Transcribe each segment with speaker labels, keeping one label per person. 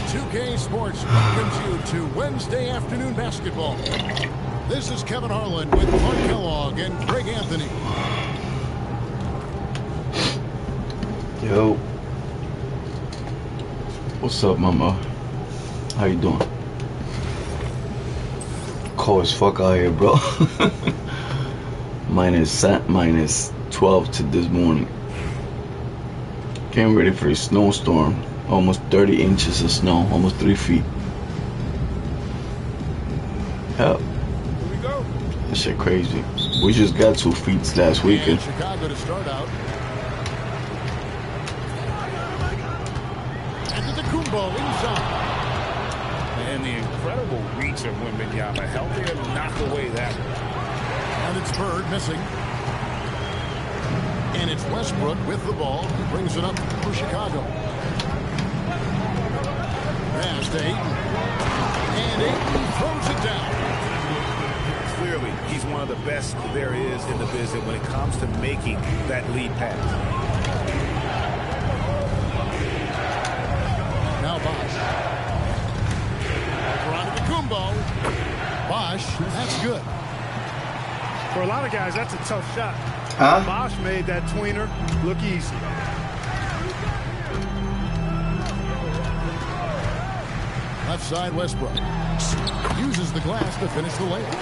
Speaker 1: 2K Sports welcomes you to Wednesday afternoon basketball. This is Kevin Harlan with Mark Kellogg and Greg Anthony.
Speaker 2: Yo. What's up, mama? How you doing? Cold as fuck out here, bro. minus 12 to this morning. Getting ready for a snowstorm. Almost 30 inches of snow, almost 3 feet. Hell.
Speaker 1: Here we go.
Speaker 2: That shit crazy. We just got 2 feet last weekend.
Speaker 1: Chicago to start out. Antetokounmpo inside.
Speaker 3: And the incredible reach of Wembanyama. Healthy to knock away that one.
Speaker 1: And it's Bird missing. And it's Westbrook with the ball. He brings it up for Chicago. Pass to Ayton. And Ayton throws it down.
Speaker 3: Clearly, he's one of the best there is in the business when it comes to making that lead pass.
Speaker 1: Now Bosh. Antetokounmpo. Bosh, that's good.
Speaker 4: For a lot of guys, that's a tough shot.
Speaker 2: Huh?
Speaker 4: Bosh made that tweener look easy.
Speaker 1: Left side, Westbrook. Uses the glass to finish the layup.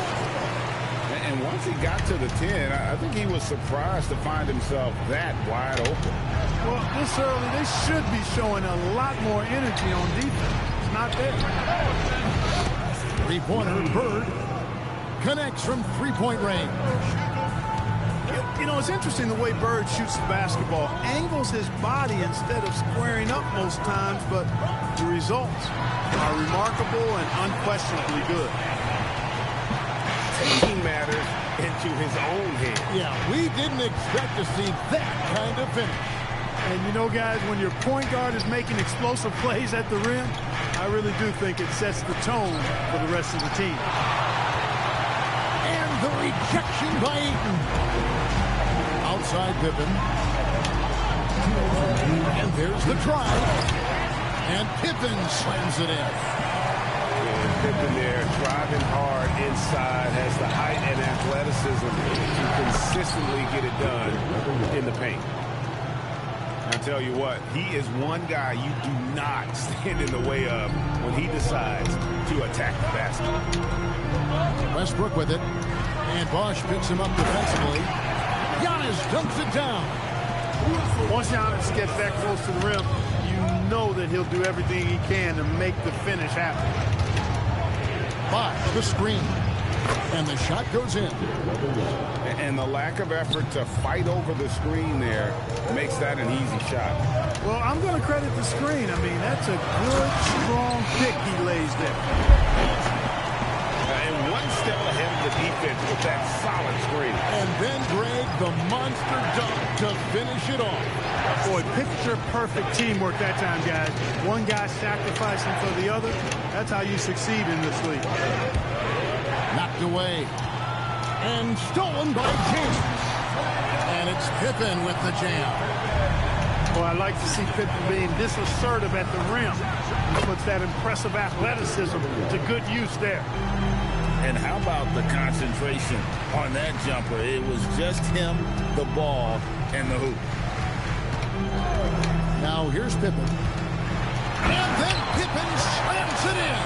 Speaker 3: And once he got to the 10, I think he was surprised to find himself that wide open.
Speaker 4: Well, this early, they should be showing a lot more energy on defense. It's not there.
Speaker 1: Three-pointer, Bird. Connects from three-point range.
Speaker 4: You know, it's interesting the way Bird shoots the basketball. Angles his body instead of squaring up most times, but the results are remarkable and unquestionably good.
Speaker 3: Taking matters into his own hands.
Speaker 1: Yeah, we didn't expect to see that kind of finish.
Speaker 4: And you know, guys, when your point guard is making explosive plays at the rim, I really do think it sets the tone for the rest of the team.
Speaker 1: And the rejection by Ayton. Outside Pippen. And there's the drive. And Pippen slams it in.
Speaker 3: And Pippen there driving hard inside, has the height and athleticism to consistently get it done in the paint. I'll tell you what, he is one guy you do not stand in the way of when he decides to attack the basket.
Speaker 1: Westbrook with it. And Bosh picks him up defensively. Giannis dunks it down.
Speaker 4: Once Giannis gets that close to the rim, you know that he'll do everything he can to make the finish happen.
Speaker 1: Bosh, the screen. And the shot goes in.
Speaker 3: And the lack of effort to fight over the screen there makes that an easy shot.
Speaker 4: Well, I'm going to credit the screen. I mean, that's a good, strong pick he lays there.
Speaker 3: And one step ahead of the defense with that solid screen.
Speaker 1: And then Greg, the monster dunk to finish it off.
Speaker 4: Boy, picture-perfect teamwork that time, guys. One guy sacrificing for the other. That's how you succeed in this league.
Speaker 1: Knocked away. And stolen by James. And it's Pippen with the jam.
Speaker 4: Well, I like to see Pippen being this assertive at the rim. He puts that impressive athleticism to good use there.
Speaker 3: And how about the concentration on that jumper? It was just him, the ball, and the hoop.
Speaker 1: Now here's Pippen. And then Pippen slams it in.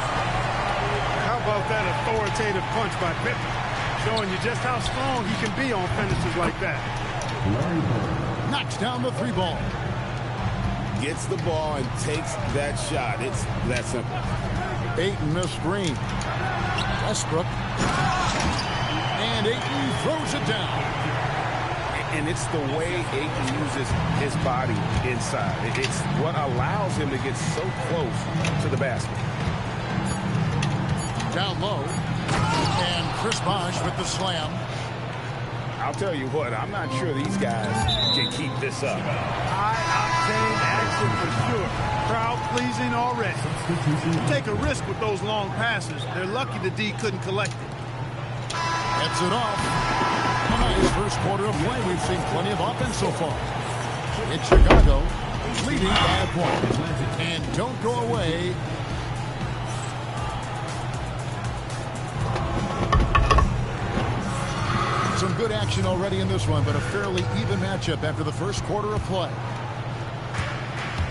Speaker 4: How about that authoritative punch by Pippen? Showing you just how strong he can be on finishes like that.
Speaker 1: Knocks down the three ball.
Speaker 3: Gets the ball and takes that shot. It's that simple.
Speaker 1: Ayton the screen. Westbrook. And Ayton throws it down.
Speaker 3: And it's the way Ayton uses his body inside. It's what allows him to get so close to the basket.
Speaker 1: Down low. And Chris Bosh with the slam.
Speaker 3: I'll tell you what, I'm not sure these guys can keep this up.
Speaker 4: High-octane action for sure. Crowd-pleasing already. You take a risk with those long passes. They're lucky the D couldn't collect it.
Speaker 1: Gets it off. A nice first quarter of play. We've seen plenty of offense so far. It's Chicago leading by a point. And don't go away. good action already in this one, but a fairly even matchup after the first quarter of play.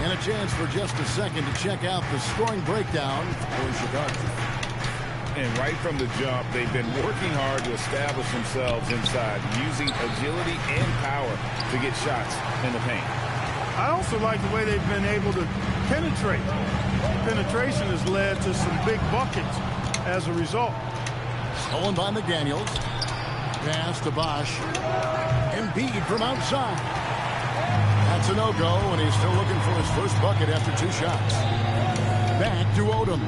Speaker 1: And a chance for just a second to check out the scoring breakdown for Chicago.
Speaker 3: And right from the jump, they've been working hard to establish themselves inside, using agility and power to get shots in the paint.
Speaker 4: I also like the way they've been able to penetrate. Penetration has led to some big buckets as a result.
Speaker 1: Stolen by McDaniels. Pass to Bosch. Embiid from outside. That's a no-go, and he's still looking for his first bucket after 2 shots. Back to Odom.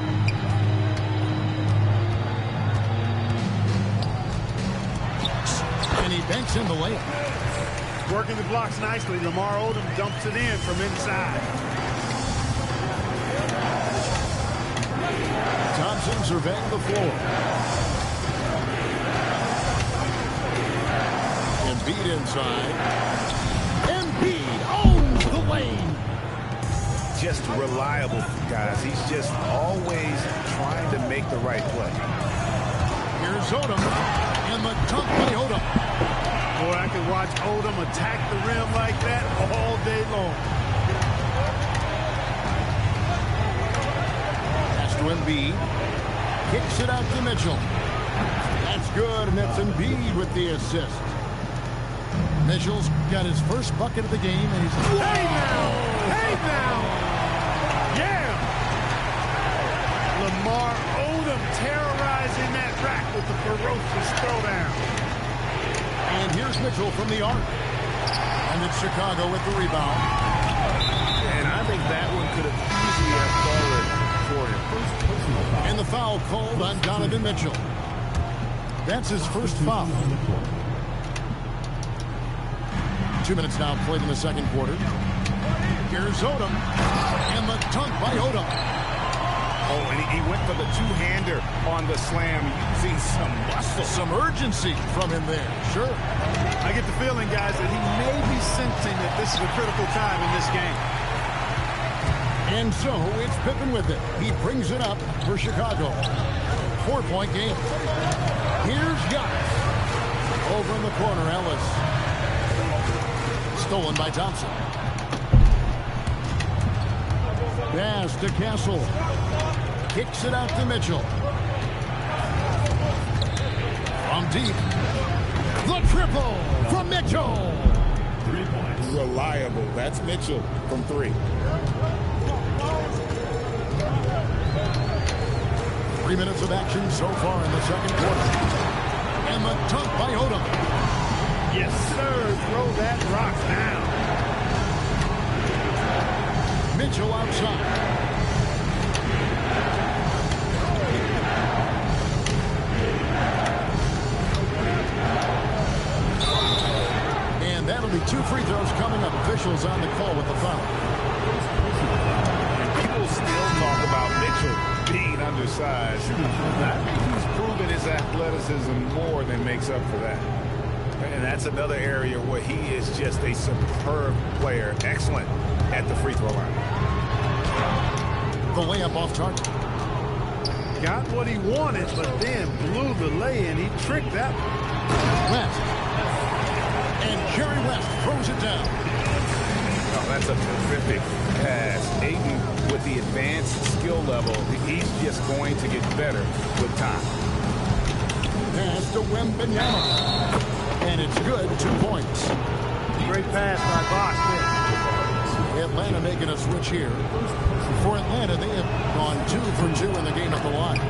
Speaker 1: And he banks in the layup.
Speaker 4: Working the blocks nicely. Lamar Odom dumps it in from inside.
Speaker 1: Thompson surveying the floor. Embiid inside. Embiid owns the lane.
Speaker 3: Just reliable, guys. He's just always trying to make the right play.
Speaker 1: Here's Odom. And the dunk by Odom.
Speaker 4: Boy, I could watch Odom attack the rim like that all day long.
Speaker 1: Pass to Embiid. Kicks it out to Mitchell. That's good, and that's Embiid with the assist. Mitchell's got his first bucket of the game, and he's...
Speaker 4: Hey now! Hey now! Yeah! Lamar Odom terrorizing that rack with the ferocious throwdown.
Speaker 1: And here's Mitchell from the arc. And it's Chicago with the rebound.
Speaker 3: And I think that one could have easily have fallen for him.
Speaker 1: And the foul called on Donovan Mitchell. That's his first foul. 2 minutes now played in the second quarter. Here's Odom. And the dunk by Odom.
Speaker 3: Oh, and he went for the two-hander on the slam, using some muscle.
Speaker 1: Some urgency from him there. Sure.
Speaker 4: I get the feeling, guys, that he may be sensing that this is a critical time in this game.
Speaker 1: And so it's Pippen with it. He brings it up for Chicago. 4-point game. Here's Giannis. Over in the corner, Ellis. Stolen by Thompson. Pass to Castle. Kicks it out to Mitchell. From deep. The triple from Mitchell.
Speaker 3: 3 points. Reliable. That's Mitchell from 3.
Speaker 1: 3 minutes of action so far in the second quarter. And the dunk by Odom.
Speaker 4: Yes, sir. Throw that rock down.
Speaker 1: Mitchell outside. And that'll be 2 free throws coming up. Officials on the call with the foul.
Speaker 3: And people still talk about Mitchell being undersized. I think he's proven his athleticism more than makes up for that. And that's another area where he is just a superb player. Excellent at the free throw line.
Speaker 1: The layup off target.
Speaker 4: Got what he wanted, but then blew the lay-in. He tricked that one.
Speaker 1: West. And Jerry West throws it down.
Speaker 3: Oh, that's a terrific pass. Ayton, with the advanced skill level, he's just going to get better with time.
Speaker 1: Pass to Wembanyama. And it's good. 2 points.
Speaker 4: Great pass by Bosch there.
Speaker 1: Atlanta making a switch here. For Atlanta, they have gone 2 for 2 in the game at the line.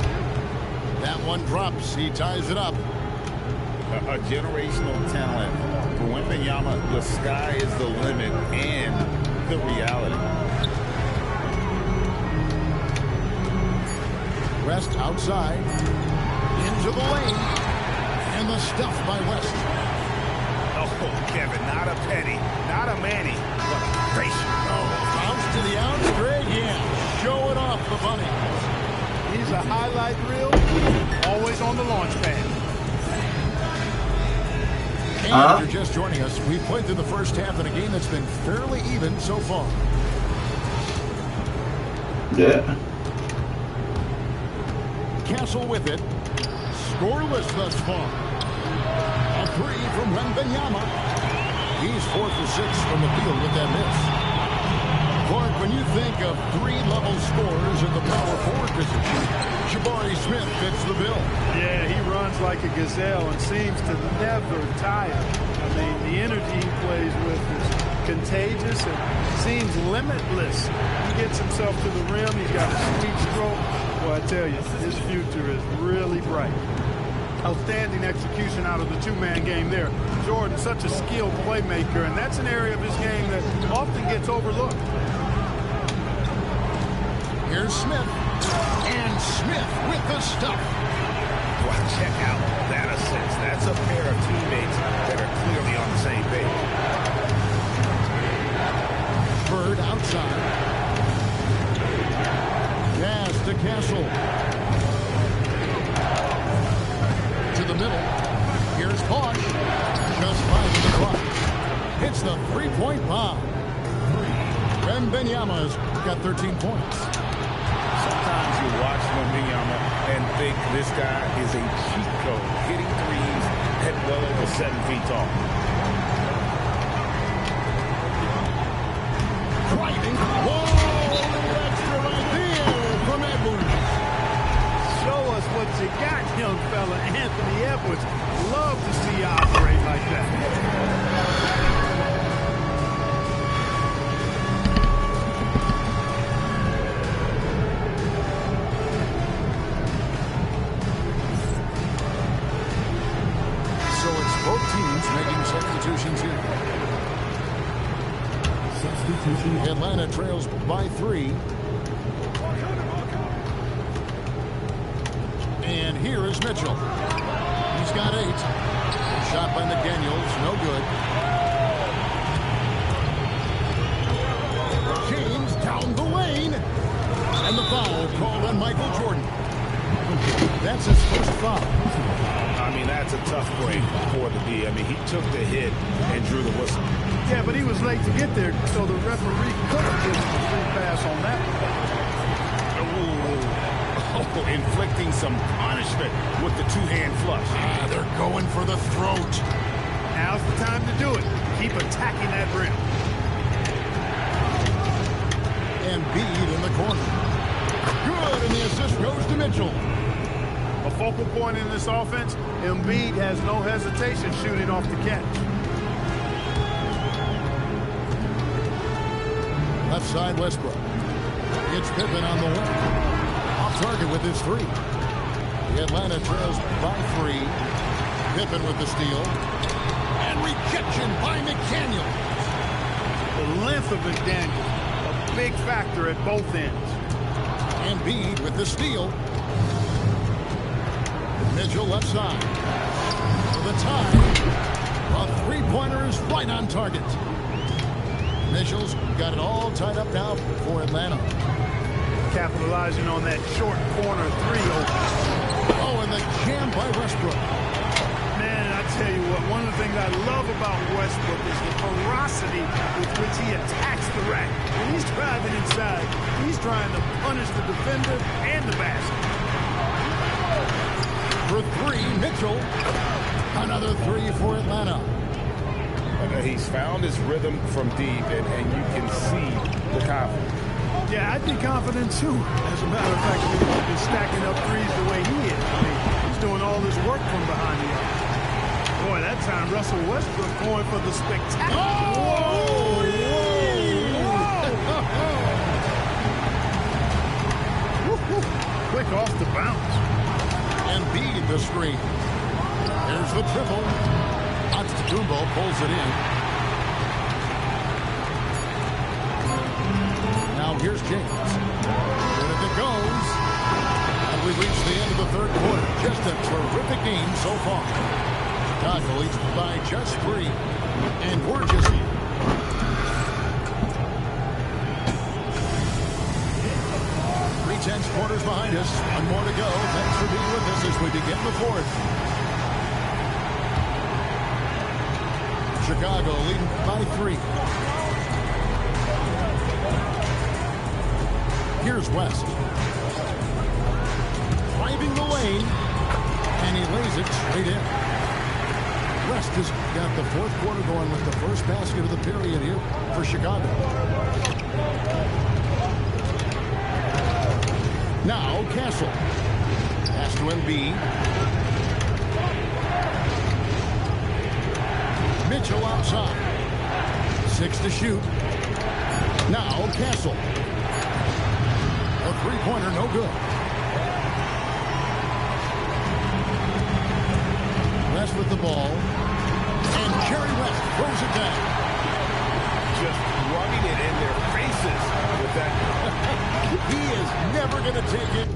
Speaker 1: That one drops. He ties it up.
Speaker 3: A generational talent. For Wembanyama, the sky is the limit and the reality.
Speaker 1: West outside. Into the lane. And the stuff by West.
Speaker 3: Oh, Kevin, not a penny, not a Manny, but a gracious.
Speaker 1: Oh, bounce to the outs. Greg, yeah. Showing off the bunny.
Speaker 4: He's a highlight reel. Always on the launch pad.
Speaker 1: And if you're just joining us, we've played through the first half in a game that's been fairly even so far.
Speaker 2: Yeah.
Speaker 1: Castle with it. Scoreless thus far. A three from Wembanyama. He's 4 for 6 from the field with that miss. Clark, when you think of three-level scorers in the power forward position, Jabari Smith fits the bill.
Speaker 4: Yeah, he runs like a gazelle and seems to never tire. I mean, the energy he plays with is contagious and seems limitless. He gets himself to the rim. He's got a sweet stroke. Well, I tell you, his future is really bright. Outstanding execution out of the two-man game there. Jordan, such a skilled playmaker, and that's an area of his game that often gets overlooked.
Speaker 1: Here's Smith. And Smith with the stuff.
Speaker 3: Well, check out that assist. That's a pair of teammates that are clearly on the same page.
Speaker 1: Bird outside. Pass to Castle. To the middle. Here's Bosch. Just 5 in the clock. Hits the three-point bomb. Wembanyama's got 13 points.
Speaker 3: Sometimes you watch Wembanyama and think this guy is a cheat code, hitting threes at well over 7 feet tall.
Speaker 1: Driving. Whoa! Extra right there from Edwards.
Speaker 4: Show us what you got, young fella. Anthony Edwards. Love to see you operate like that.
Speaker 1: Both teams making substitutions here. Substitution. Atlanta trails by 3. And here is Mitchell. He's got 8. Shot by McDaniels, no good. James down the lane. And the foul called on Michael Jordan. That's his first foul.
Speaker 3: I mean, that's a tough break for the D. I mean, he took the hit and drew the whistle.
Speaker 4: Yeah, but he was late to get there, so the referee could have given him a free pass on that.
Speaker 3: Oh, inflicting some punishment with the two-hand flush.
Speaker 1: They're going for the throat.
Speaker 4: Now's the time to do it. Keep attacking that rim.
Speaker 1: Embiid in the corner. Good, and the assist goes to Mitchell.
Speaker 4: A focal point in this offense, Embiid has no hesitation shooting off the catch.
Speaker 1: Left side, Westbrook. It's Pippen on the wing. Off target with his 3. The Atlanta trails by 3. Pippen with the steal. And rejection by McDaniels.
Speaker 4: The length of McDaniels, a big factor at both ends.
Speaker 1: Embiid with the steal. Mitchell left side. For the tie. A three-pointer is right on target. Mitchell's got it all tied up now for Atlanta.
Speaker 4: Capitalizing on that short corner 3 open.
Speaker 1: Oh, and the jam by Westbrook.
Speaker 4: Man, I tell you what, one of the things I love about Westbrook is the ferocity with which he attacks the rack. When he's driving inside, he's trying to punish the defender and the basket.
Speaker 1: For 3, Mitchell. Another 3 for Atlanta.
Speaker 3: He's found his rhythm from deep, and you can see the confidence.
Speaker 4: Yeah, I'd be confident too. As a matter of fact, he's been stacking up threes the way he is. I mean, he's doing all this work from behind the arc. Boy, that time Russell Westbrook going for the spectacular.
Speaker 1: Oh!
Speaker 4: Whoa! Quick off the bounce.
Speaker 1: Embiid the screen. There's the triple. Antetokounmpo pulls it in. Now here's James. And if it goes, and we reach the end of the third quarter. Just a terrific game so far. Chicago leads by just 3. And we're just 3/10 quarters behind us. One more to go. Thanks for being with us as we begin the fourth. Chicago leading by 3. Here's West. Driving the lane. And he lays it straight in. West has got the fourth quarter going with the first basket of the period here for Chicago. Now Castle. Pass to Embiid. Mitchell outside. 6 to shoot. Now Castle. A three-pointer, no good. West with the ball. And Jerry West throws it down.
Speaker 3: Just rubbing it in their faces with that.
Speaker 1: He is never going to take it.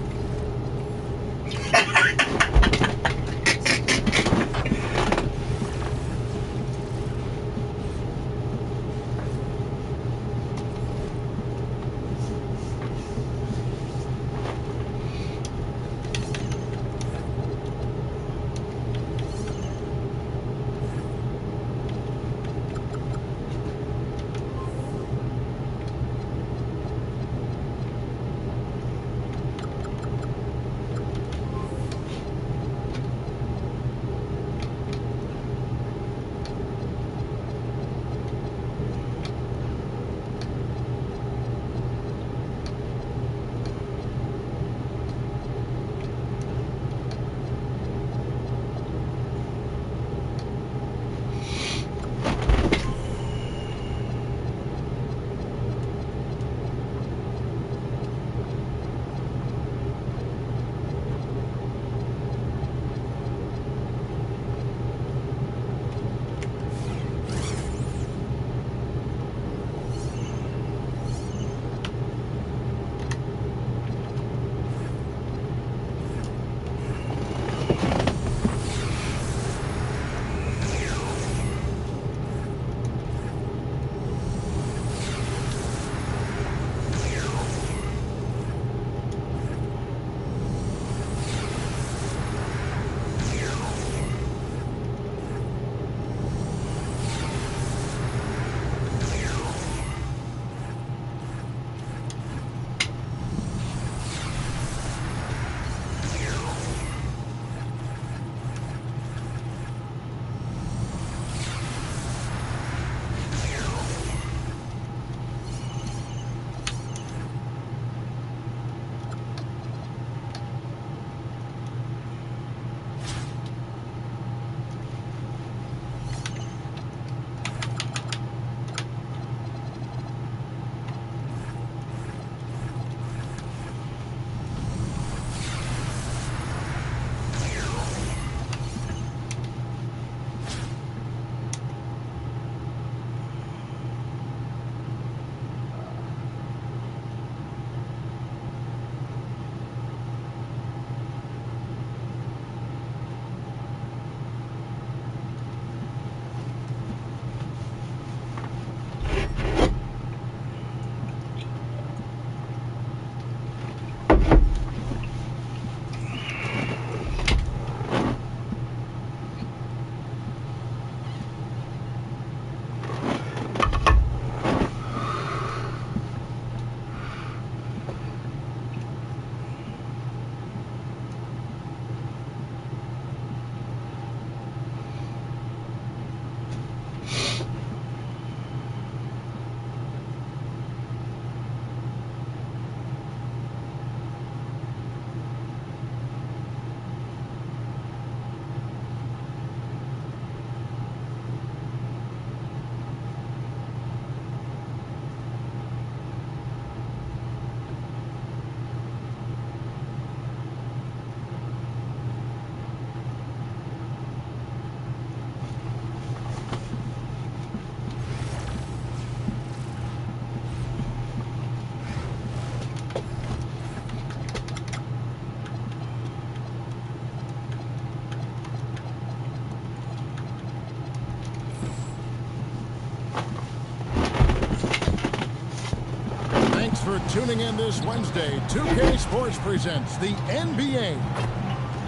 Speaker 1: For tuning in this Wednesday, 2K Sports presents the NBA.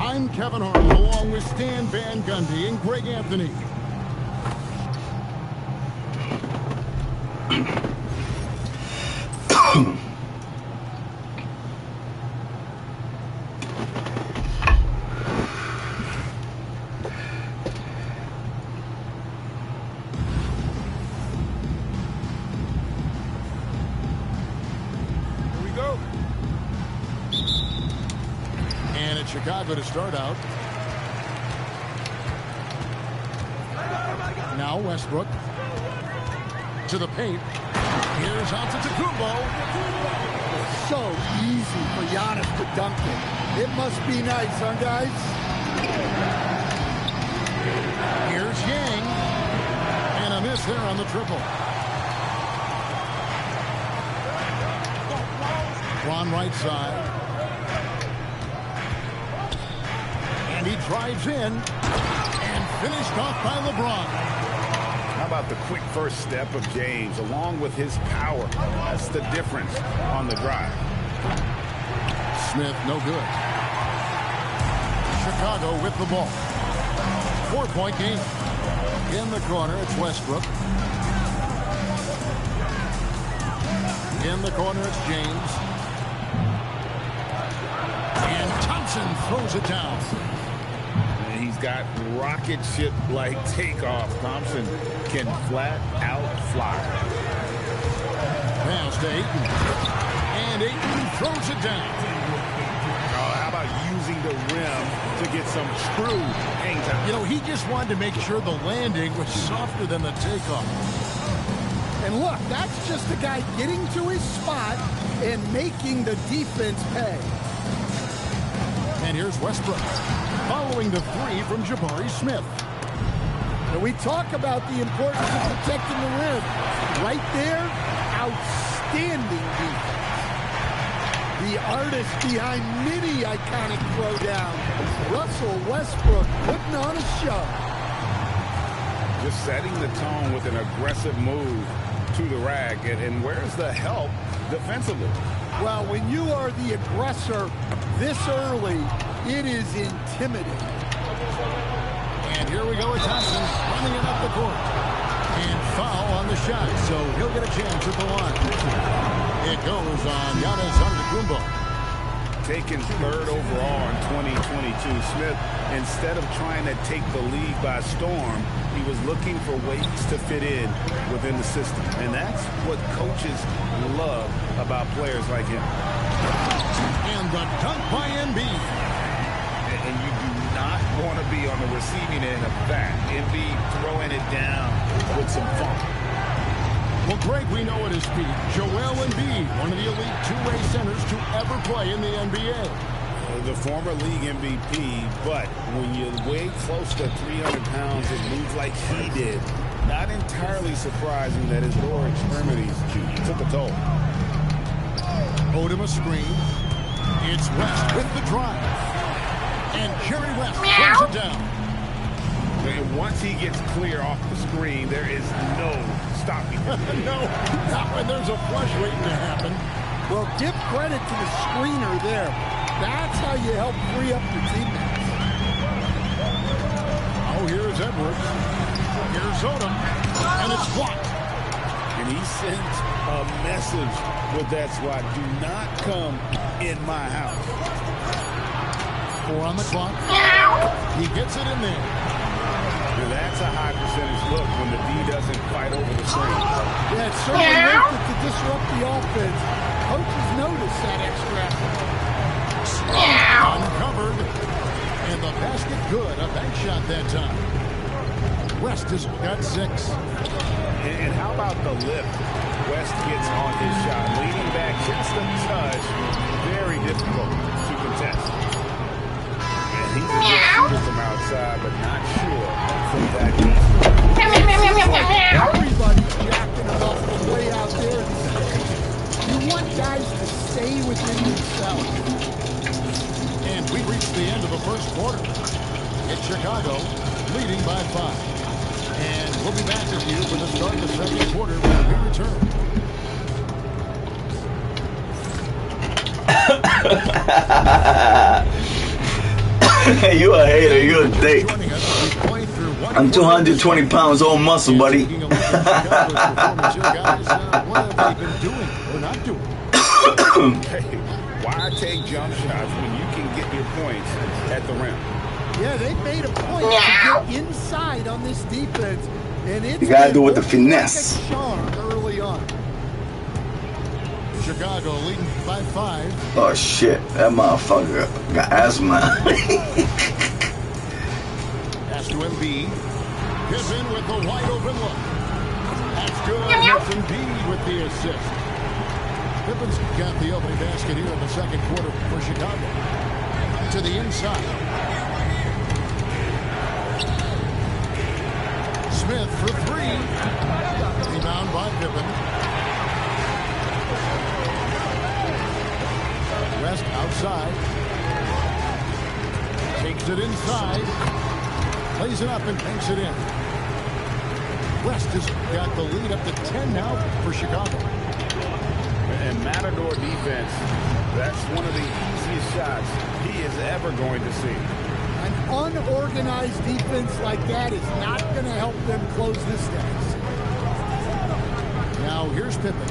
Speaker 1: I'm Kevin Harlan, along with Stan Van Gundy and Greg Anthony. And it's Chicago to start out. Now Westbrook to the paint. Here's Antetokounmpo.
Speaker 5: So easy for Giannis to dunk it. It must be nice, huh, guys?
Speaker 1: Here's Yang. And a miss there on the triple. Ron right side. And he drives in. And finished off by LeBron.
Speaker 3: How about the quick first step of James, along with his power? That's the difference on the drive.
Speaker 1: Smith, no good. Chicago with the ball. 4-point game. In the corner, it's Westbrook. In the corner, it's James. And Thompson throws it down.
Speaker 3: And he's got rocket ship-like takeoff. Thompson can flat out fly.
Speaker 1: Pass to Ayton. And Ayton throws it down.
Speaker 3: Oh, how about using the rim to get some true hang time?
Speaker 1: You know, he just wanted to make sure the landing was softer than the takeoff.
Speaker 5: And look, that's just the guy getting to his spot and making the defense pay.
Speaker 1: And here's Westbrook following the three from Jabari Smith.
Speaker 5: And we talk about the importance of protecting the rim. Right there, outstanding defense. The artist behind many iconic throwdowns, Russell Westbrook, putting on a show.
Speaker 3: Just setting the tone with an aggressive move to the rack. And where's the help defensively?
Speaker 5: Well, when you are the aggressor this early, it is intimidating.
Speaker 1: And here we go with Thompson running it up the court. And foul on the shot, so he'll get a chance at the line. It goes on Giannis Antetokounmpo.
Speaker 3: Taken third overall in 2022, Smith, instead of trying to take the league by storm, he was looking for ways to fit in within the system. And that's what coaches love about players like him.
Speaker 1: And the dunk by Embiid.
Speaker 3: And you do not want to be on the receiving end of that. Embiid throwing it down with some funk.
Speaker 1: Well, Greg, we know at his feet, Joel Embiid, one of the elite two-way centers to ever play in the NBA.
Speaker 3: The former league MVP, but when you weigh close to 300 pounds and move like he did, not entirely surprising that his lower extremities took a toll.
Speaker 1: Odom a screen. It's West with the drive. And Jerry West throws it down.
Speaker 3: And once he gets clear off the screen, there is no stopping him.
Speaker 1: No, not when there's a flush waiting to happen.
Speaker 5: Well, give credit to the screener there. That's how you help free up your teammates.
Speaker 1: Oh, here's Edwards. Here's Odom. And it's blocked.
Speaker 3: And he sent a message with that swat. Do not come in my house.
Speaker 1: 4 on the clock. He gets it in there.
Speaker 3: Now that's a high percentage look when the D doesn't fight over the screen.
Speaker 5: Yeah, it's certainly worth it to disrupt the offense. Coaches notice that extra effort.
Speaker 1: Uncovered. And the basket good. A bank shot that time. West has got 6.
Speaker 3: And how about the lift West gets on his shot? Leaning back just a touch. Very difficult to contest. And he's a good shooter from outside, but not sure from that distance.
Speaker 5: Everybody's jacking it up from way out there. You want guys to stay within themselves.
Speaker 1: And we reached the end of the first quarter. It's Chicago leading by 5. And we'll be back with you for the start of the second quarter when we return.
Speaker 2: You a hater, you a dick. I'm 220 pounds, all muscle, buddy.
Speaker 1: What have they been doing or not doing?
Speaker 3: Why take jump shots when you can get your points at the rim?
Speaker 5: Yeah, they made a point to get inside on this defense, and it's
Speaker 2: you gotta do it with the finesse.
Speaker 5: Like a charm early on.
Speaker 1: Chicago leading by 5.
Speaker 2: Oh shit, that motherfucker got asthma.
Speaker 1: Pass to Embiid. Pippen with the wide open look. That's good. That's Embiid with the assist. Pippen's got the opening basket here in the second quarter for Chicago. To the inside. Smith for 3. Rebound by Pippen. West outside. Takes it inside. Plays it up and banks it in. West has got the lead up to 10 now for Chicago.
Speaker 3: And Matador defense, that's one of the easiest shots he is ever going to see.
Speaker 5: An unorganized defense like that is not going to help them close this stats.
Speaker 1: Now here's Pippen.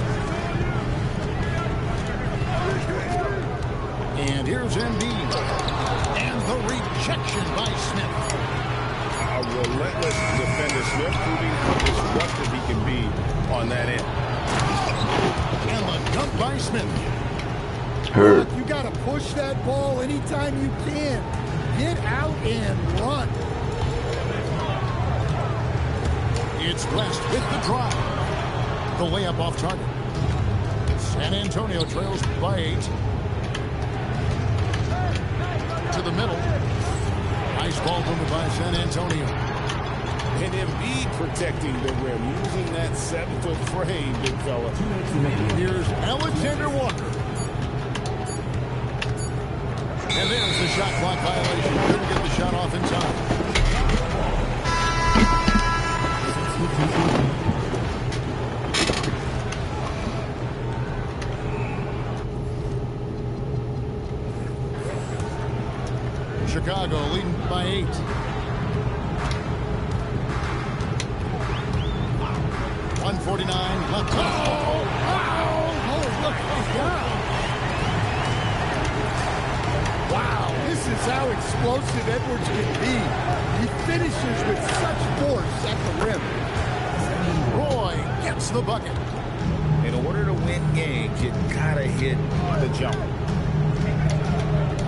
Speaker 1: And here's Embiid. And the rejection by Smith.
Speaker 3: A relentless defender, Smith, proving how disruptive he can be on that end.
Speaker 1: And the dunk by Smith.
Speaker 2: Hurt.
Speaker 5: You got to push that ball anytime you can. Get out and run.
Speaker 1: It's West with the drive. The layup off target. San Antonio trails by 8. To the middle. Nice ball movement by San Antonio.
Speaker 3: And Embiid protecting the rim, using that 7-foot frame, big fella.
Speaker 1: Here's Alexander Walker. And there's the shot clock violation. Couldn't get the shot off in time. Chicago leading by 8. .149 left. Oh, look, he's down.
Speaker 5: Wow, this is how explosive Edwards can be. He finishes with such force at the rim.
Speaker 1: Roy gets the bucket.
Speaker 3: In order to win games, you gotta hit the jump.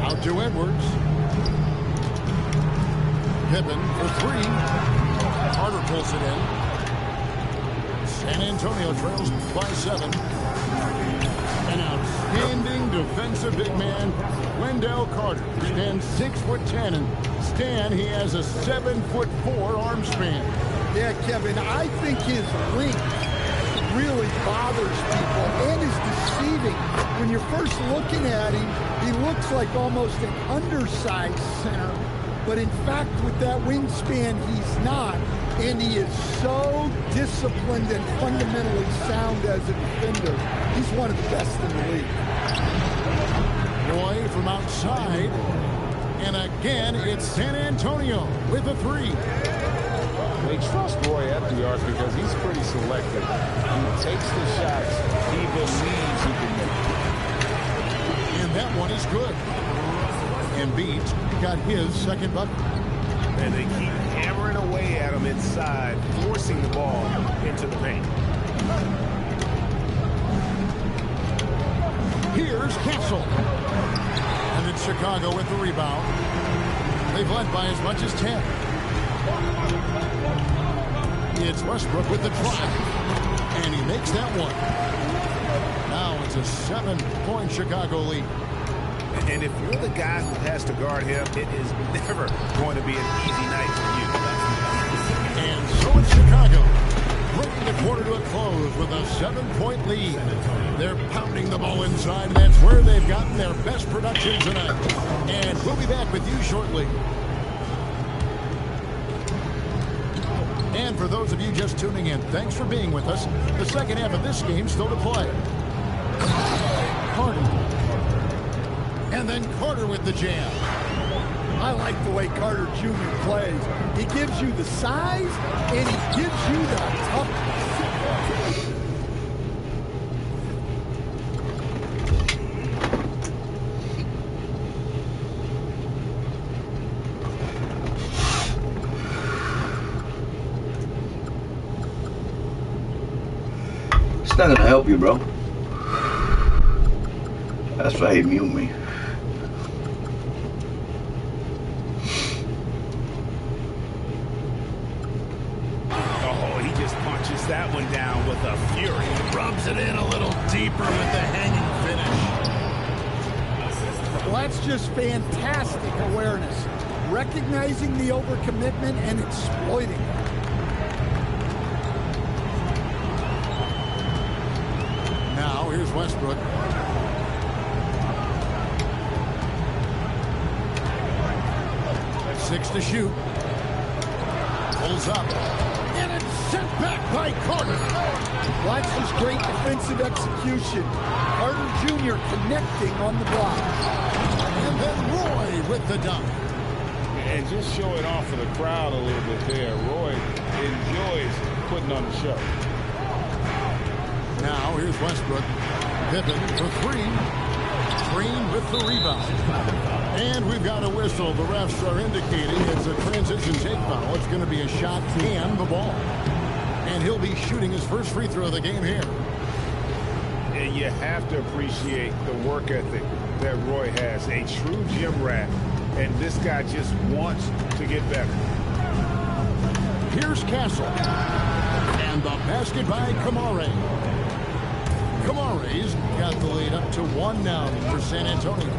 Speaker 1: Out to Edwards. Pippen for 3. Carter pulls it in. San Antonio trails by 7. An outstanding defensive big man, Wendell Carter, stands 6'10", and Stan, he has a 7'4" arm span.
Speaker 5: Yeah, Kevin, I think his length really bothers people and is deceiving. When you're first looking at him, he looks like almost an undersized center. But in fact, with that wingspan, he's not. And he is so disciplined and fundamentally sound as a defender. He's one of the best in the league.
Speaker 1: Roy from outside. And again, it's San Antonio with a 3.
Speaker 3: They trust Roy at the arc because he's pretty selective. He takes the shots he believes he can make.
Speaker 1: And that one is good. Embiid got his second bucket.
Speaker 3: And they keep hammering away at him inside, forcing the ball into the paint.
Speaker 1: Here's Castle. And it's Chicago with the rebound. They've led by as much as 10. It's Westbrook with the drive. And he makes that one. Now it's a 7-point Chicago lead.
Speaker 3: And if you're the guy who has to guard him, it is never going to be an easy night for you.
Speaker 1: And so it's Chicago, bringing the quarter to a close with a 7-point lead. They're pounding the ball inside, and that's where they've gotten their best production tonight. And we'll be back with you shortly. And for those of you just tuning in, thanks for being with us. The second half of this game still to play. Carter. And then Carter with the jam.
Speaker 5: I like the way Carter Jr. plays. He gives you the size, and he gives you the toughness.
Speaker 2: It's not gonna help you, bro. That's why he mute me.
Speaker 3: Oh, he just punches that one down with a fury.
Speaker 1: Rubs it in a little deeper with the hanging finish.
Speaker 5: Well, that's just fantastic awareness. Recognizing the overcommitment and exploiting it.
Speaker 1: Now, here's Westbrook. Six to shoot. Pulls up. And it's sent back by Carter.
Speaker 5: Watch this great defensive execution. Carter Jr. connecting on the block.
Speaker 1: And then Roy with the dunk.
Speaker 3: And just showing off for the crowd a little bit there. Roy enjoys putting on the show.
Speaker 1: Now, here's Westbrook. Pippen for three. Green with the rebound. And we've got a whistle. The refs are indicating it's a transition take foul. It's going to be a shot and the ball. And he'll be shooting his first free throw of the game here.
Speaker 3: And you have to appreciate the work ethic that Roy has. A true gym rat. And this guy just wants to get better.
Speaker 1: Here's Castle. And the basket by Kamare. Kamare's got the lead up to one now for San Antonio.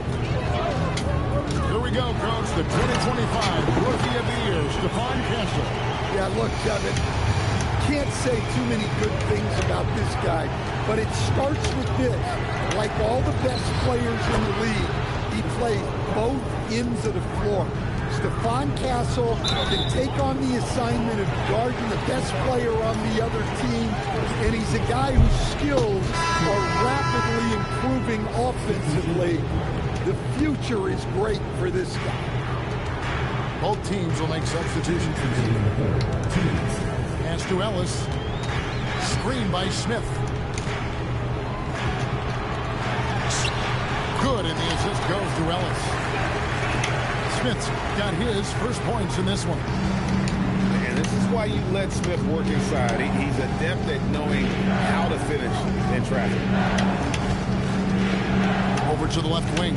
Speaker 1: Here we go, Coach. The 2025 Rookie of the Year, Stephon Castle.
Speaker 5: Yeah, look, Kevin, can't say too many good things about this guy, but it starts with this. Like all the best players in the league, he plays both ends of the floor. Stephon Castle can take on the assignment of guarding the best player on the other team, and he's a guy whose skills are rapidly improving offensively. The future is great for this guy.
Speaker 1: Both teams will make substitutions for him. Pass to Ellis. Screen by Smith. Good, and the assist goes to Ellis. Smith's got his first points in this one.
Speaker 3: And this is why you let Smith work inside. He's adept at knowing how to finish in traffic.
Speaker 1: Over to the left wing.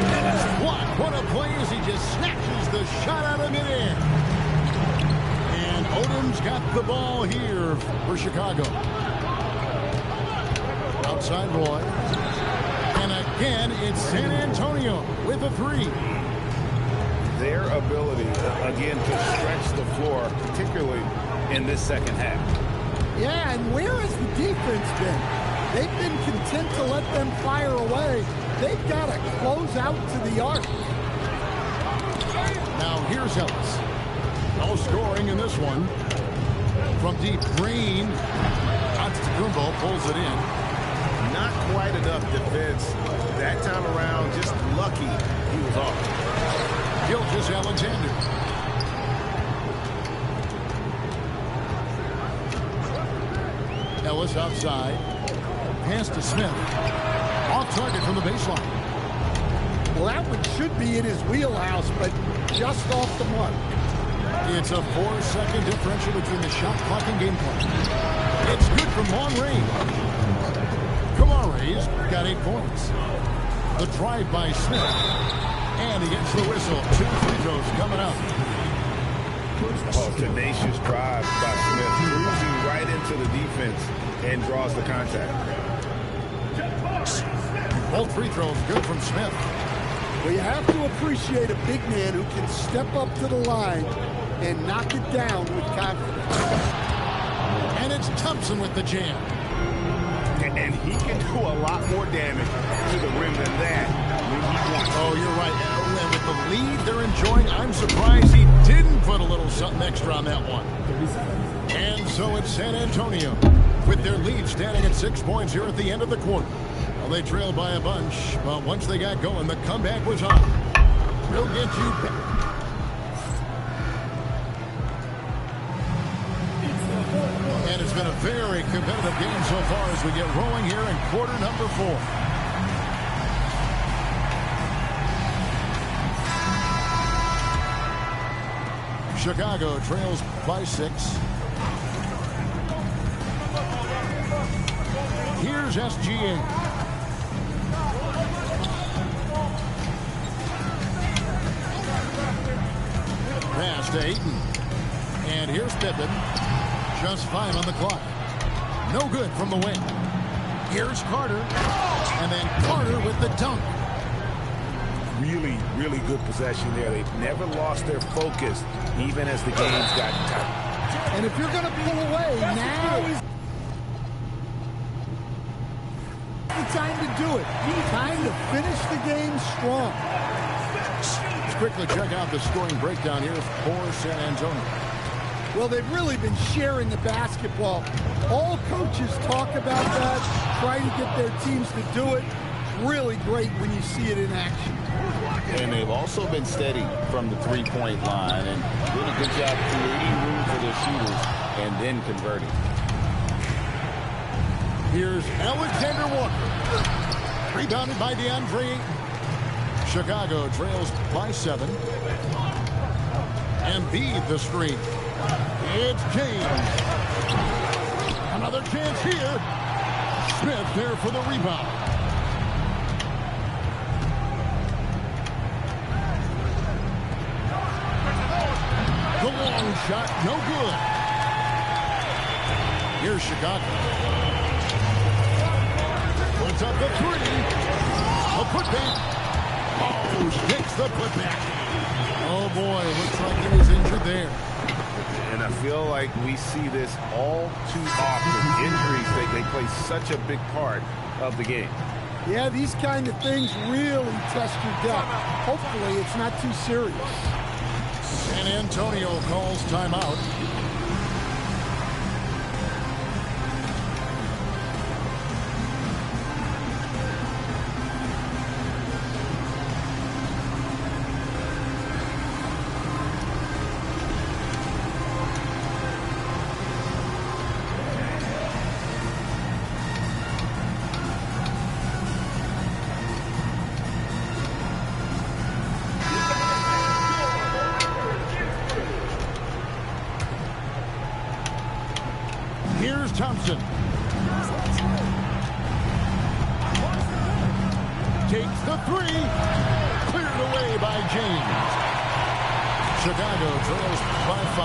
Speaker 1: And it's blocked. What a play as he just snatches the shot out of midair. And Odom's got the ball here for Chicago. Outside Roy. And again, it's San Antonio with a three.
Speaker 3: Their ability, again, to stretch the floor, particularly in this second half.
Speaker 5: Yeah, and where has the defense been? They've been content to let them fire away. They've got to close out to the arc.
Speaker 1: Now here's Ellis. No scoring in this one. From deep, Green. Antetokounmpo pulls it in.
Speaker 3: Not quite enough defense that time around. Just lucky he was off.
Speaker 1: Gilgeous-Alexander. Ellis outside. Pass to Smith. Off target from the baseline.
Speaker 5: Well, that one should be in his wheelhouse, but just off the mark.
Speaker 1: It's a 4-second differential between the shot clock and game clock. It's good from long range. Kamare's got 8 points. The drive by Smith. And he gets the whistle. 2 free throws coming up.
Speaker 3: Oh, tenacious drive by Smith. Cruising right into the defense and draws the contact.
Speaker 1: Both free throws good from Smith.
Speaker 5: Well, you have to appreciate a big man who can step up to the line and knock it down with confidence.
Speaker 1: And it's Thompson with the jam.
Speaker 3: And he can do a lot more damage to the rim than that when he wants.
Speaker 1: Oh, you're right. And with the lead they're enjoying, I'm surprised he didn't put a little something extra on that one. And so it's San Antonio with their lead standing at 6 points here at the end of the quarter. Well, they trailed by a bunch, but once they got going, the comeback was on. We'll get you back. And it's been a very competitive game so far as we get rolling here in quarter number 4. Chicago trails by 6. Here's SGA. to Ayton. And here's Pippen. Just 5 on the clock. No good from the wing. Here's Carter. And then Carter with the dunk.
Speaker 3: Really, really good possession there. They've never lost their focus, even as the game's gotten tight.
Speaker 5: And if you're going to pull away, now is the time to do it. Time to finish the game strong.
Speaker 1: Let's quickly check out the scoring breakdown here for San Antonio.
Speaker 5: Well, they've really been sharing the basketball. All coaches talk about that, try to get their teams to do it. Really great when you see it in action.
Speaker 6: And they've also been steady from the three-point line and doing a good job creating room for their shooters and then converting.
Speaker 1: Here's Alexander Walker. Rebounded by DeAndre Ayton. Chicago trails by 7. Embiid the screen. It's James. Another chance here. Smith there for the rebound. The long shot, no good. Here's Chicago. Puts up the 3. A putback. Oh, takes the putback. Oh boy, looks like he was injured there.
Speaker 3: And I feel like we see this all too often. Injuries, they play such a big part of the game.
Speaker 5: Yeah, these kind of things really test your depth. Hopefully it's not too serious.
Speaker 1: San Antonio calls timeout. Here's Thompson. Takes the 3. Cleared away by James. Chicago trails by 5.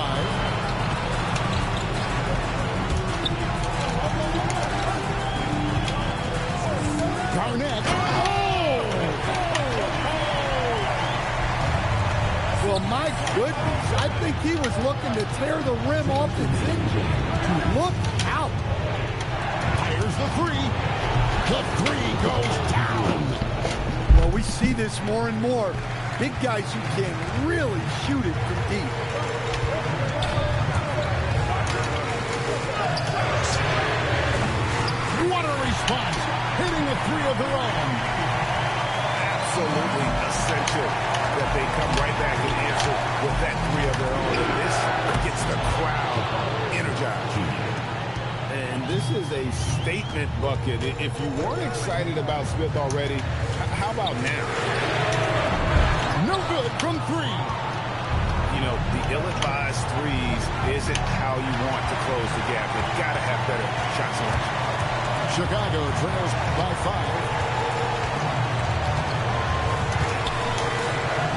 Speaker 1: Garnett.
Speaker 5: Well, my goodness, I think he was looking to tear the rim off its hinges. Look out.
Speaker 1: Here's the 3. The 3 goes down.
Speaker 5: Well, we see this more and more. Big guys who can really shoot it from deep.
Speaker 1: What a response. Hitting a 3 of their own.
Speaker 3: Absolutely essential that they come right back and answer with that 3 of their own. And this gets the crowd energized. And this is a statement bucket. If you weren't excited about Smith already, how about now?
Speaker 1: No good from 3.
Speaker 3: You know, the ill-advised threes isn't how you want to close the gap. They've got to have better shot selection.
Speaker 1: Chicago trails by 5.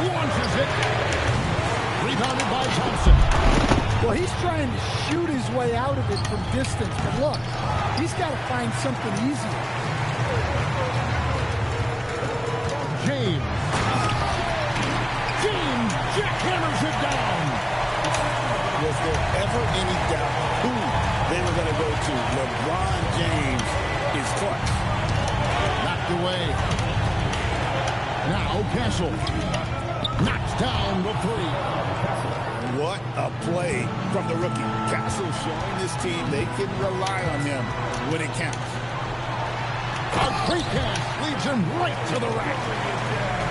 Speaker 1: Launches it. Rebounded by Thompson.
Speaker 5: Well, he's trying to shoot his way out of it from distance, but look, he's got to find something easier.
Speaker 1: James jackhammers it down.
Speaker 6: Was there ever any doubt who they were going to go to? LeBron James is clutch.
Speaker 1: Knocked away. Now Castle knocks down the 3.
Speaker 6: What a play from the rookie. Castle showing this team they can rely on him when it counts.
Speaker 1: A great pass leads him right to the rack.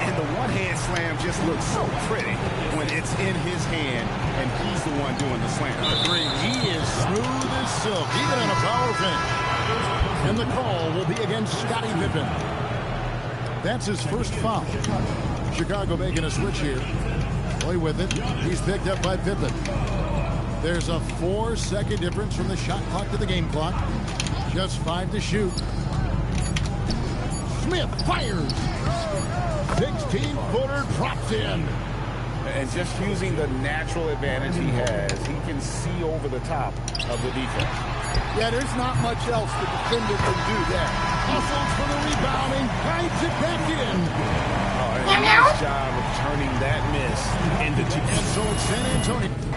Speaker 3: And the one-hand slam just looks so pretty when it's in his hand and he's the one doing the slam.
Speaker 1: Agree. He is smooth as silk, even in a power finish. And the call will be against Scottie Pippen. That's his first foul. Chicago making a switch here. Play with it. He's picked up by Pippen. There's a 4-second difference from the shot clock to the game clock. Just 5 to shoot. Smith fires. 16-footer drops in.
Speaker 3: And just using the natural advantage he has, he can see over the top of the defense.
Speaker 5: Yeah, there's not much else the defender can do there.
Speaker 1: Hustles for the rebounding, hides it back in.
Speaker 3: Oh, and a nice job of turning that miss into two.
Speaker 1: And so it's San Antonio.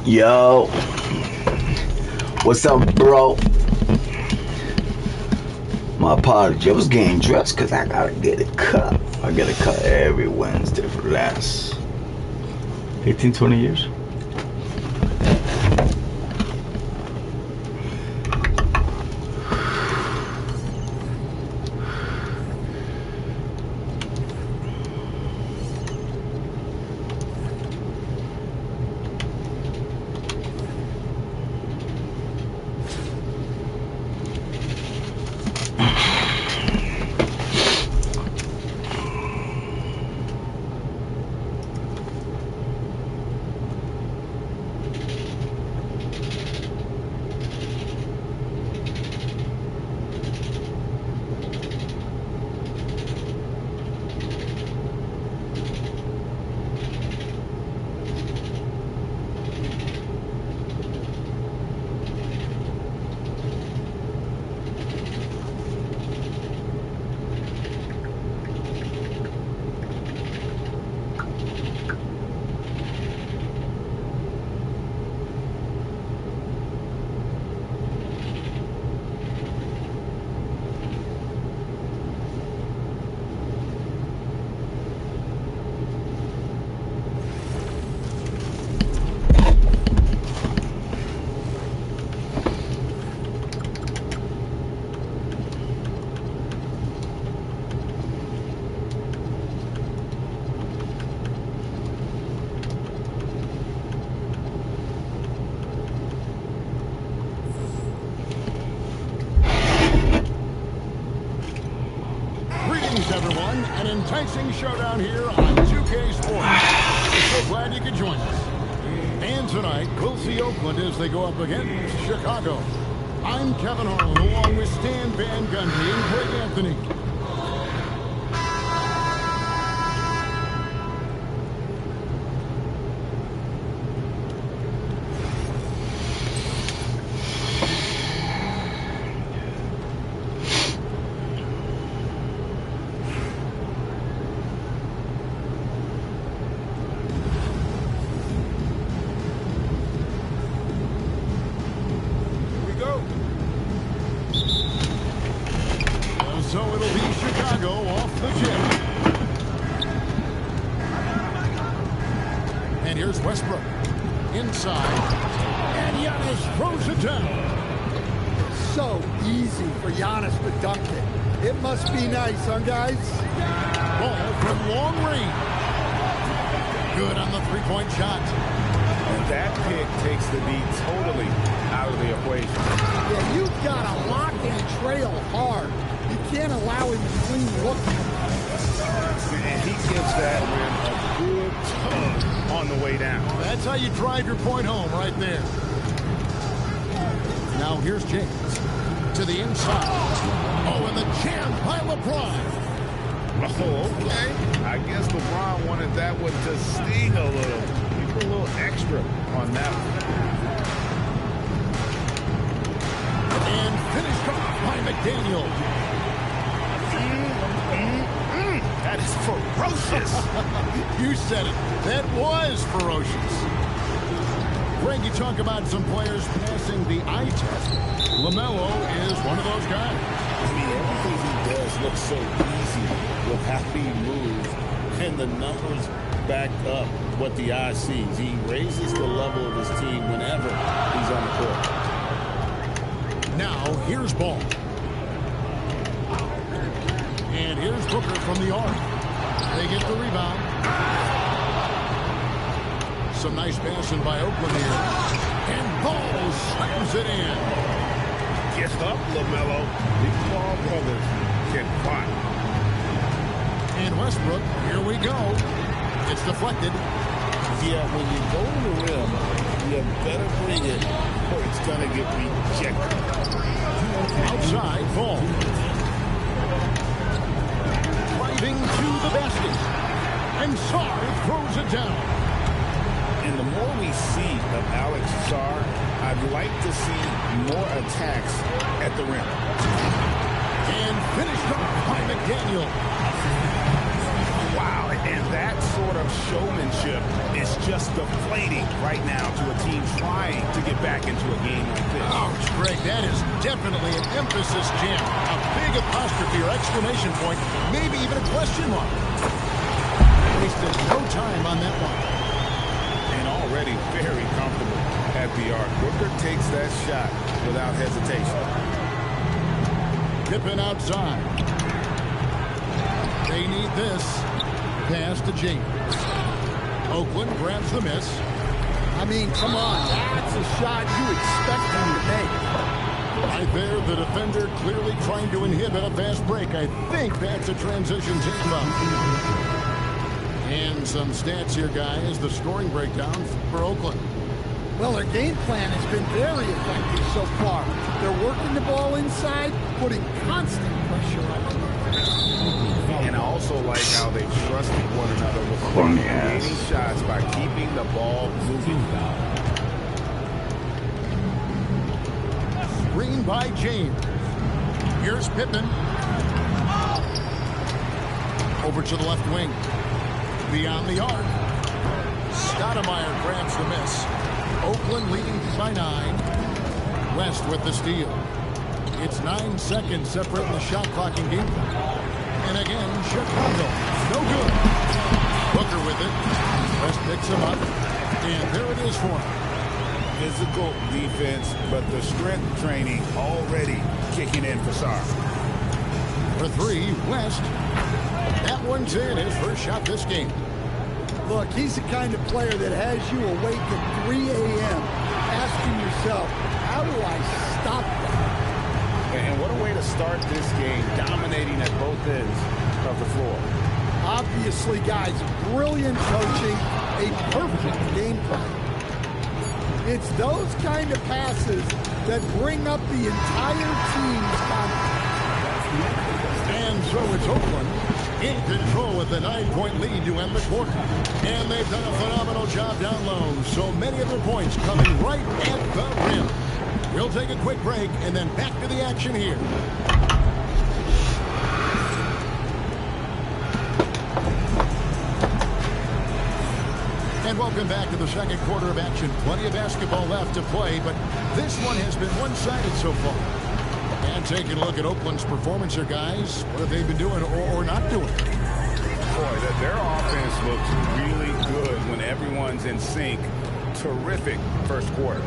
Speaker 2: Yo, what's up, bro? My apology. I was getting dressed because I gotta get it cut. I get it cut every Wednesday for the last 18, 20 years.
Speaker 1: Everyone, an enticing showdown here on 2K Sports. We're so glad you could join us. And tonight, we'll see Oakland as they go up against Chicago. I'm Kevin Harlan, along with Stan Van Gundy and Craig Anthony. So it'll be Chicago off the tip. And here's Westbrook. Inside. And Giannis throws it down.
Speaker 5: So easy for Giannis to dunk it. It must be nice, huh, guys?
Speaker 1: Ball from long range. Good on the three-point shot.
Speaker 3: And that pick takes the D totally out of the equation.
Speaker 5: Yeah, you've got to lock and trail hard. You can't allow him to clean looking.
Speaker 3: And he gives that rim a good tug on the way down.
Speaker 1: That's how you drive your point home right there. Now here's James to the inside. Oh, and the jam by LeBron.
Speaker 3: Oh, okay. I guess LeBron wanted that one to sting a little. He put a little extra on that one.
Speaker 1: And finished off by McDaniel.
Speaker 3: That is ferocious.
Speaker 1: You said it. That was ferocious. Greg, you talk about some players passing the eye test. LaMelo is one of those guys.
Speaker 6: I mean, everything he does looks so easy with how he moves, and the numbers back up what the eye sees. He raises the level of his team whenever he's on the court.
Speaker 1: Now, here's Ball. And here's Booker from the arc. They get the rebound. Some nice passing by Oakland here. And Ball slams it in.
Speaker 3: Get up, LaMelo. These ball brothers can fight.
Speaker 1: And Westbrook, here we go. It's deflected.
Speaker 6: Yeah, when you go to the rim, you better bring it or it's going to get rejected.
Speaker 1: Outside, Ball. Driving to the basket. And Sarr throws it down.
Speaker 6: And the more we see of Alex Sarr, I'd like to see more attacks at the rim.
Speaker 1: And finished off by McDaniel.
Speaker 3: Wow, And that sort of showmanship is just deflating right now to a team trying to get back into a game like this.
Speaker 1: Ouch, Greg, that is definitely an emphasis jam. A big apostrophe or exclamation point, maybe even a question mark. Wasted no time on that one.
Speaker 3: And already very comfortable at the arc. Booker takes that shot without hesitation.
Speaker 1: Pippen outside. They need this. Pass to James. Oakland grabs the miss.
Speaker 5: I mean, come on. That's a shot you expect him to make.
Speaker 1: Right there, the defender clearly trying to inhibit a fast break. I think that's a transition takeoff. And some stats here, guys. The scoring breakdown for Oakland.
Speaker 5: Well, their game plan has been very effective so far. They're working the ball inside, putting constant pressure on them.
Speaker 3: And I also like how they trusted one another with creating shots by keeping the ball moving.
Speaker 1: Screen by James. Here's Pippen. Over to the left wing. Beyond the arc. Stoudemire grabs the miss. Oakland leading by 9. West with the steal. It's 9 seconds separating the shot clock and game clock. And again, Chicago. No good. Booker with it. West picks him up. And there it is for him.
Speaker 3: Physical defense, but the strength training already kicking in for Sarr.
Speaker 1: For 3, West. That one's in. His first shot this game.
Speaker 5: Look, he's the kind of player that has you awake at 3 a.m. asking yourself, how do I stop that?
Speaker 3: And what a way to start this game, dominating at both ends of the floor.
Speaker 5: Obviously, guys, brilliant coaching, a perfect game plan. It's those kind of passes that bring up the entire team's confidence.
Speaker 1: And so it's Oakland in control with a 9-point lead to end the quarter. And they've done a phenomenal job down low. So many of their points coming right at the rim. We'll take a quick break and then back to the action here. And welcome back to the second quarter of action. Plenty of basketball left to play, but this one has been one-sided so far. And taking a look at Oakland's performance here, guys. What have they been doing or not doing?
Speaker 3: Boy, their offense looks really good when everyone's in sync. Terrific first quarter.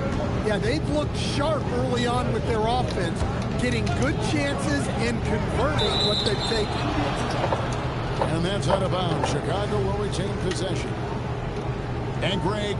Speaker 5: Yeah, they've looked sharp early on with their offense, getting good chances and converting what they've taken.
Speaker 1: And that's out of bounds. Chicago will retain possession. And Greg,